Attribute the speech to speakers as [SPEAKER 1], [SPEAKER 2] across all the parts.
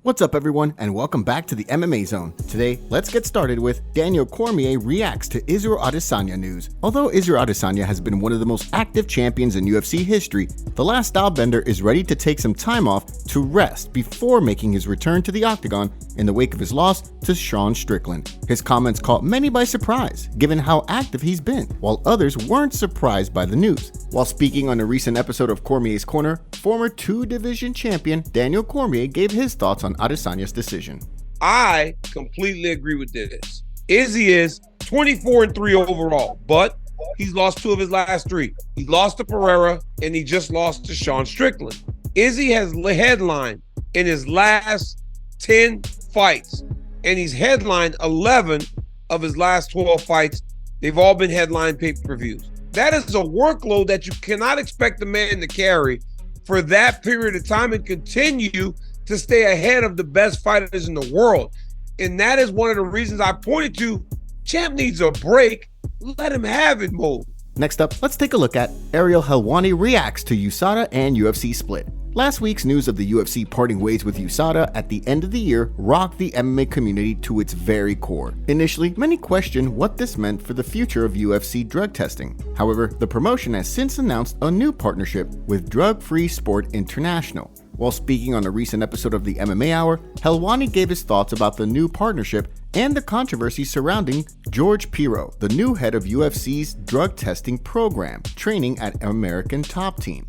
[SPEAKER 1] What's up everyone, and welcome back to the MMA Zone. Today, let's get started with Daniel Cormier reacts to Israel Adesanya news. Although Israel Adesanya has been one of the most active champions in UFC history, the last stylebender is ready to take some time off to rest before making his return to the octagon in the wake of his loss to Sean Strickland. His comments caught many by surprise, given how active he's been, while others weren't surprised by the news. While speaking on a recent episode of Cormier's Corner, former two-division champion Daniel Cormier gave his thoughts on Adesanya's decision.
[SPEAKER 2] I completely agree with this. Izzy is 24-3 overall, but he's lost 2 of his last 3. He lost to Pereira and he just lost to Sean Strickland. Izzy has headlined in his last 10 fights, and he's headlined 11 of his last 12 fights. They've all been headline pay-per-views. That is a workload that you cannot expect the man to carry for that period of time and continue to stay ahead of the best fighters in the world. And that is one of the reasons I pointed to, champ needs a break. Let him have it mode.
[SPEAKER 1] Next up, let's take a look at Ariel Helwani reacts to USADA and UFC split. Last week's news of the UFC parting ways with USADA at the end of the year rocked the MMA community to its very core. Initially, many questioned what this meant for the future of UFC drug testing. However, the promotion has since announced a new partnership with Drug Free Sport International. While speaking on a recent episode of the MMA Hour, Helwani gave his thoughts about the new partnership and the controversy surrounding George Piro, the new head of UFC's drug testing program, training at American Top Team.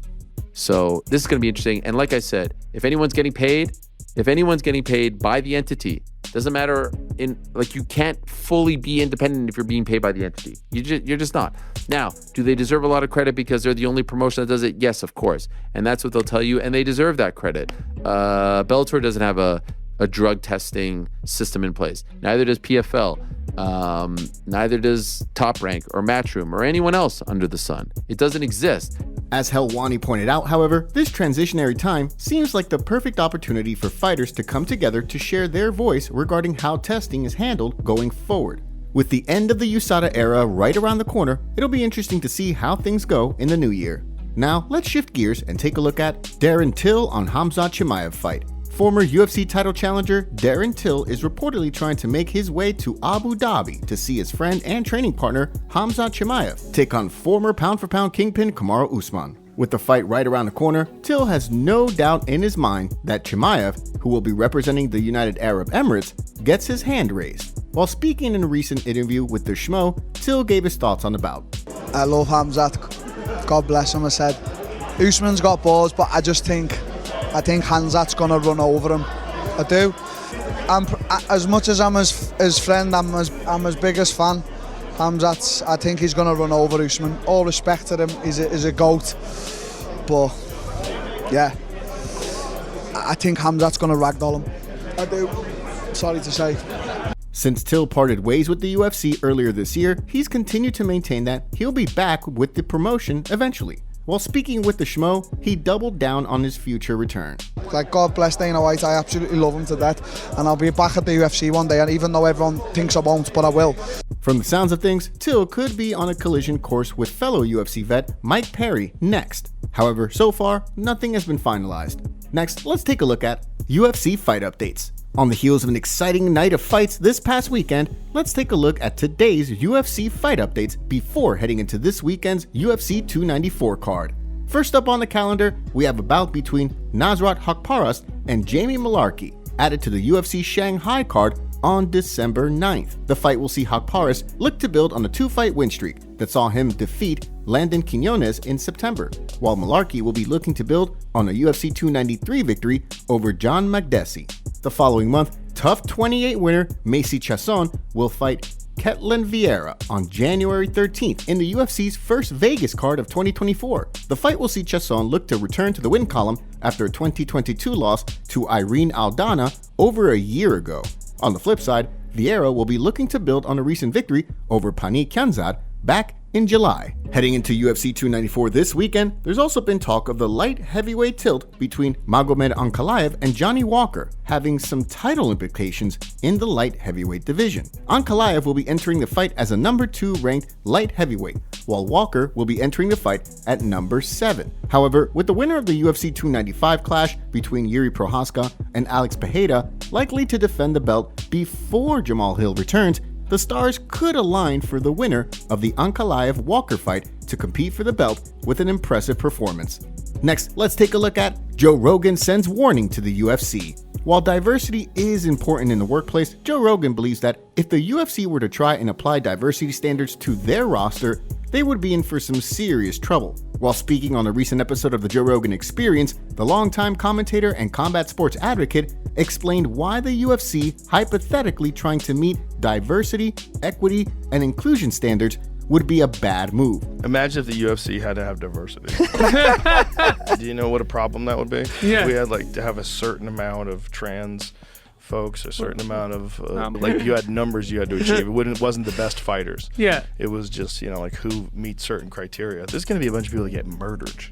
[SPEAKER 3] So this is going to be interesting. And like I said, if anyone's getting paid by the entity, doesn't matter, you can't fully be independent if you're being paid by the entity. You're just not. Now, do they deserve a lot of credit because they're the only promotion that does it? Yes, of course. And that's what they'll tell you, and they deserve that credit. Bellator doesn't have a drug testing system in place. Neither does PFL. Neither does Top Rank or Matchroom or anyone else under the sun. It doesn't exist.
[SPEAKER 1] As Helwani pointed out, however, this transitionary time seems like the perfect opportunity for fighters to come together to share their voice regarding how testing is handled going forward. With the end of the USADA era right around the corner, it'll be interesting to see how things go in the new year. Now, let's shift gears and take a look at Darren Till on Khamzat Chimaev fight. Former UFC title challenger Darren Till is reportedly trying to make his way to Abu Dhabi to see his friend and training partner Khamzat Chimaev take on former pound-for-pound kingpin Kamaru Usman. With the fight right around the corner, Till has no doubt in his mind that Chimaev, who will be representing the United Arab Emirates, gets his hand raised. While speaking in a recent interview with the Schmo, Till gave his thoughts on the bout.
[SPEAKER 4] I love Khamzat. God bless him, I said. Usman's got balls, but I think Khamzat's gonna run over him. I do. As much as I'm his friend, I'm his biggest fan. Khamzat, I think he's gonna run over Usman. All respect to him, he's a goat. But yeah, I think Khamzat's gonna ragdoll him. I do. Sorry to say.
[SPEAKER 1] Since Till parted ways with the UFC earlier this year, he's continued to maintain that he'll be back with the promotion eventually. While speaking with the Schmo, he doubled down on his future return.
[SPEAKER 4] God bless Dana White, I absolutely love him to death, and I'll be back at the UFC one day, and even though everyone thinks I won't, but I will.
[SPEAKER 1] From the sounds of things, Till could be on a collision course with fellow UFC vet Mike Perry next. However, so far, nothing has been finalized. Next, let's take a look at UFC fight updates. On the heels of an exciting night of fights this past weekend, let's take a look at today's UFC fight updates before heading into this weekend's UFC 294 card. First up on the calendar, we have a bout between Nasrat Haqparast and Jamie Mullarkey, added to the UFC Shanghai card on December 9th. The fight will see Haqparast look to build on a 2-fight win streak that saw him defeat Landon Quinones in September, while Mullarkey will be looking to build on a UFC 293 victory over John Makdessi. The following month, TUF 28 winner Macy Chiasson will fight Ketlin Vieira on January 13th in the UFC's first Vegas card of 2024. The fight will see Chiasson look to return to the win column after a 2022 loss to Irene Aldana over a year ago. On the flip side, Vieira will be looking to build on a recent victory over Pani Khamzat back in July. Heading into UFC 294 this weekend, there's also been talk of the light heavyweight tilt between Magomed Ankalaev and Johnny Walker having some title implications in the light heavyweight division. Ankalaev will be entering the fight as a number 2 ranked light heavyweight, while Walker will be entering the fight at number 7. However, with the winner of the UFC 295 clash between Yuri Prohaska and Alex Pereira likely to defend the belt before Jamal Hill returns, the stars could align for the winner of the Ankalaev-Walker fight to compete for the belt with an impressive performance. Next, let's take a look at Joe Rogan sends warning to the UFC. While diversity is important in the workplace, Joe Rogan believes that if the UFC were to try and apply diversity standards to their roster, they would be in for some serious trouble. While speaking on a recent episode of the Joe Rogan Experience, the longtime commentator and combat sports advocate explained why the UFC hypothetically trying to meet diversity, equity, and inclusion standards would be a bad move.
[SPEAKER 5] Imagine if the UFC had to have diversity. Do you know what a problem that would be?
[SPEAKER 6] Yeah.
[SPEAKER 5] We had to have a certain amount of trans folks, a certain amount of you had numbers you had to achieve. It wasn't the best fighters.
[SPEAKER 6] Yeah.
[SPEAKER 5] It was just who meets certain criteria. There's going to be a bunch of people that get murdered.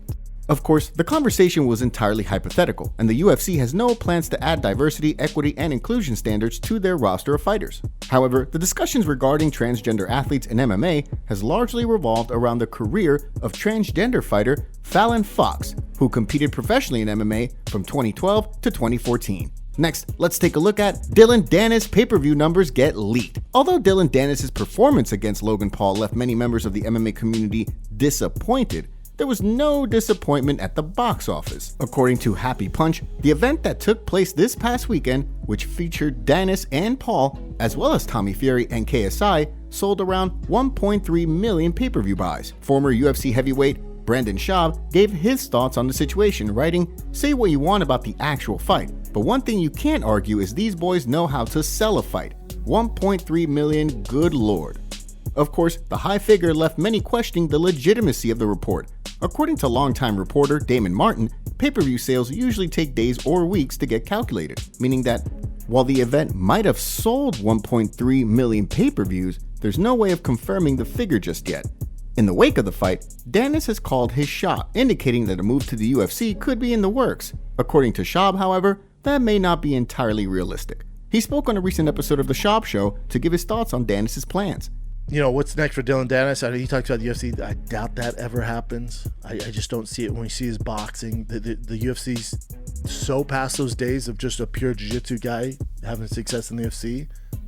[SPEAKER 1] Of course, the conversation was entirely hypothetical, and the UFC has no plans to add diversity, equity, and inclusion standards to their roster of fighters. However, the discussions regarding transgender athletes in MMA has largely revolved around the career of transgender fighter Fallon Fox, who competed professionally in MMA from 2012 to 2014. Next, let's take a look at Dillon Danis pay-per-view numbers get leaked. Although Dillon Danis' performance against Logan Paul left many members of the MMA community disappointed, there was no disappointment at the box office. According to Happy Punch, the event that took place this past weekend, which featured Danis and Paul, as well as Tommy Fury and KSI, sold around 1.3 million pay-per-view buys. Former UFC heavyweight Brendan Schaub gave his thoughts on the situation, writing, "Say what you want about the actual fight, but one thing you can't argue is these boys know how to sell a fight. 1.3 million, good lord." Of course, the high figure left many questioning the legitimacy of the report. According to longtime reporter Damon Martin, pay-per-view sales usually take days or weeks to get calculated, meaning that while the event might have sold 1.3 million pay-per-views, there's no way of confirming the figure just yet. In the wake of the fight, Danis has called his shot, indicating that a move to the UFC could be in the works. According to Schaub, however, that may not be entirely realistic. He spoke on a recent episode of The Schaub Show to give his thoughts on Danis' plans.
[SPEAKER 7] What's next for Dillon Danis? He talks about the UFC. I doubt that ever happens. I just don't see it when we see his boxing. The UFC's so past those days of just a pure jiu-jitsu guy having success in the UFC.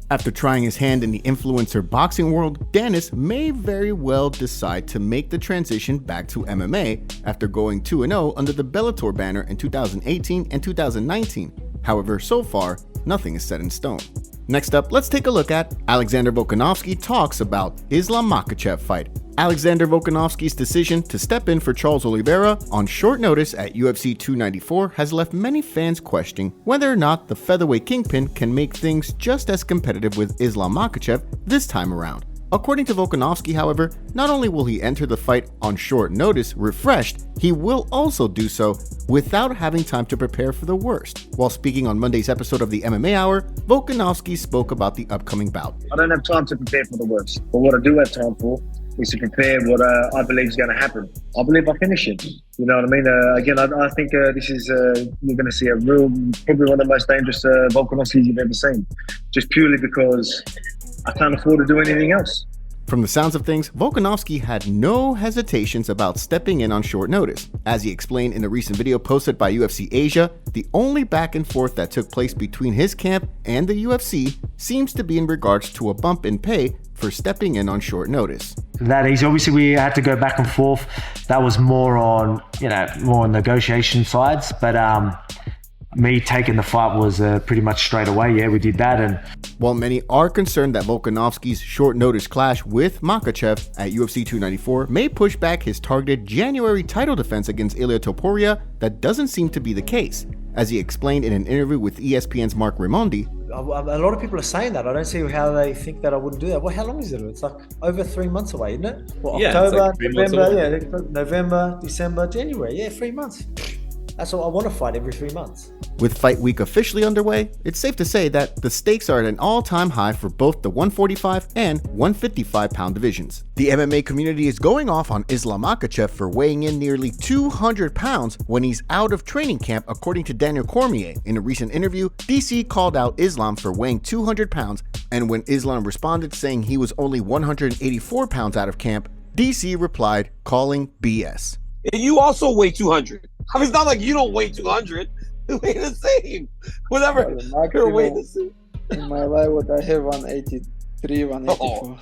[SPEAKER 1] After trying his hand in the influencer boxing world, Danis may very well decide to make the transition back to MMA after going 2-0 under the Bellator banner in 2018 and 2019. However, so far, nothing is set in stone. Next up, let's take a look at Alexander Volkanovski talks about Islam Makhachev fight. Alexander Volkanovski's decision to step in for Charles Oliveira on short notice at UFC 294 has left many fans questioning whether or not the featherweight kingpin can make things just as competitive with Islam Makhachev this time around. According to Volkanovski, however, not only will he enter the fight on short notice refreshed, he will also do so without having time to prepare for the worst. While speaking on Monday's episode of the MMA Hour, Volkanovski spoke about the upcoming bout.
[SPEAKER 8] I don't have time to prepare for the worst, but what I do have time for is to prepare what I believe is going to happen. I believe I finish it. You know what I mean? Again, I think this is, you're going to see probably one of the most dangerous Volkanovskis you've ever seen, just purely because I can't afford to do anything else.
[SPEAKER 1] From the sounds of things, Volkanovski had no hesitations about stepping in on short notice. As he explained in a recent video posted by UFC Asia, the only back and forth that took place between his camp and the UFC seems to be in regards to a bump in pay for stepping in on short notice.
[SPEAKER 9] That easy. Obviously, we had to go back and forth. That was more on, more on negotiation sides, but me taking the fight was pretty much straight away. Yeah, we did that. And
[SPEAKER 1] while many are concerned that Volkanovski's short notice clash with Makhachev at UFC 294 may push back his targeted January title defense against Ilia Topuria, that doesn't seem to be the case. As he explained in an interview with ESPN's Mark Raimondi,
[SPEAKER 10] a lot of people are saying that. I don't see how they think that I wouldn't do that. Well, how long is it? It's like over 3 months away, isn't it? Well,
[SPEAKER 6] yeah,
[SPEAKER 10] October,
[SPEAKER 6] like November,
[SPEAKER 10] November, December, January. Yeah, 3 months. That's all I want to fight every 3 months.
[SPEAKER 1] With fight week officially underway, it's safe to say that the stakes are at an all-time high for both the 145 and 155 pound divisions. The MMA community is going off on Islam Makhachev for weighing in nearly 200 pounds when he's out of training camp, according to Daniel Cormier. In a recent interview, DC called out Islam for weighing 200 pounds, and when Islam responded saying he was only 184 pounds out of camp, DC replied, calling BS.
[SPEAKER 2] And you also weigh 200. I mean, it's not like you don't weigh 200. You weigh the same. Whatever. You're weighing the same.
[SPEAKER 6] In my life, what I have 183, 184.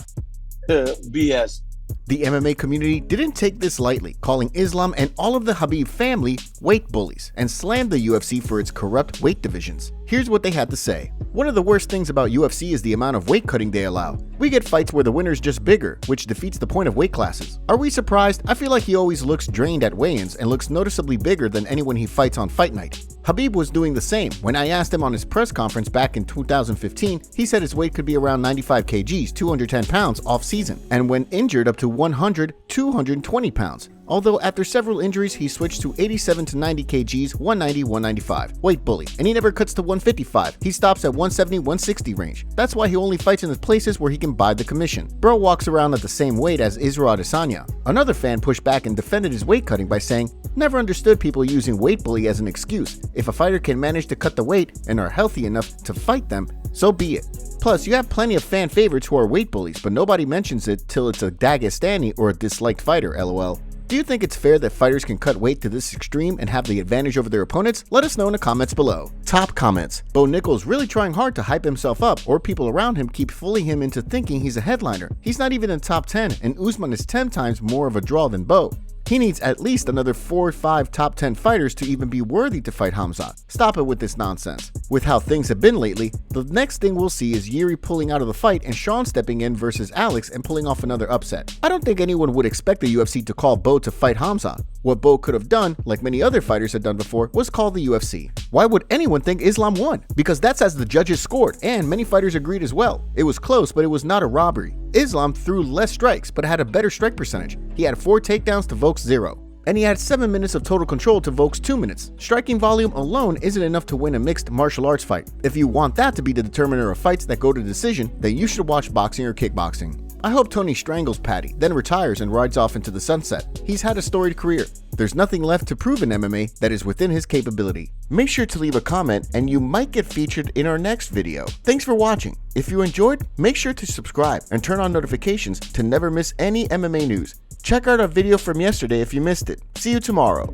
[SPEAKER 2] BS.
[SPEAKER 1] The MMA community didn't take this lightly, calling Islam and all of the Khabib family weight bullies and slammed the UFC for its corrupt weight divisions. Here's what they had to say. One of the worst things about UFC is the amount of weight cutting they allow. We get fights where the winner's just bigger, which defeats the point of weight classes. Are we surprised? I feel like he always looks drained at weigh-ins and looks noticeably bigger than anyone he fights on fight night. Khabib was doing the same. When I asked him on his press conference back in 2015, he said his weight could be around 95 kgs, 210 pounds off season, and when injured up to 100, 220 pounds. Although after several injuries, he switched to 87 to 90 kgs, 190, 195. Weight bully. And he never cuts to 155. He stops at 170, 160 range. That's why he only fights in the places where he can buy the commission. Bro walks around at the same weight as Israel Adesanya. Another fan pushed back and defended his weight cutting by saying, never understood people using weight bully as an excuse. If a fighter can manage to cut the weight and are healthy enough to fight them, so be it. Plus, you have plenty of fan favorites who are weight bullies, but nobody mentions it till it's a Dagestani or a disliked fighter, lol. Do you think it's fair that fighters can cut weight to this extreme and have the advantage over their opponents? Let us know in the comments below. Top comments. Bo Nickal's really trying hard to hype himself up, or people around him keep fooling him into thinking he's a headliner. He's not even in the top 10, and Usman is 10 times more of a draw than Bo. He needs at least another 4 or 5 top 10 fighters to even be worthy to fight Khamzat. Stop it with this nonsense. With how things have been lately, the next thing we'll see is Yuri pulling out of the fight and Sean stepping in versus Alex and pulling off another upset. I don't think anyone would expect the UFC to call Bo to fight Khamzat. What Bo could have done, like many other fighters had done before, was call the UFC. Why would anyone think Islam won? Because that's as the judges scored, and many fighters agreed as well. It was close, but it was not a robbery. Islam threw less strikes, but had a better strike percentage. He had 4 takedowns to Volk's 0. And he had 7 minutes of total control to Volk's 2 minutes. Striking volume alone isn't enough to win a mixed martial arts fight. If you want that to be the determiner of fights that go to decision, then you should watch boxing or kickboxing. I hope Tony strangles Patty, then retires and rides off into the sunset. He's had a storied career. There's nothing left to prove in MMA that is within his capability. Make sure to leave a comment and you might get featured in our next video. Thanks for watching. If you enjoyed, make sure to subscribe and turn on notifications to never miss any MMA news. Check out our video from yesterday if you missed it. See you tomorrow.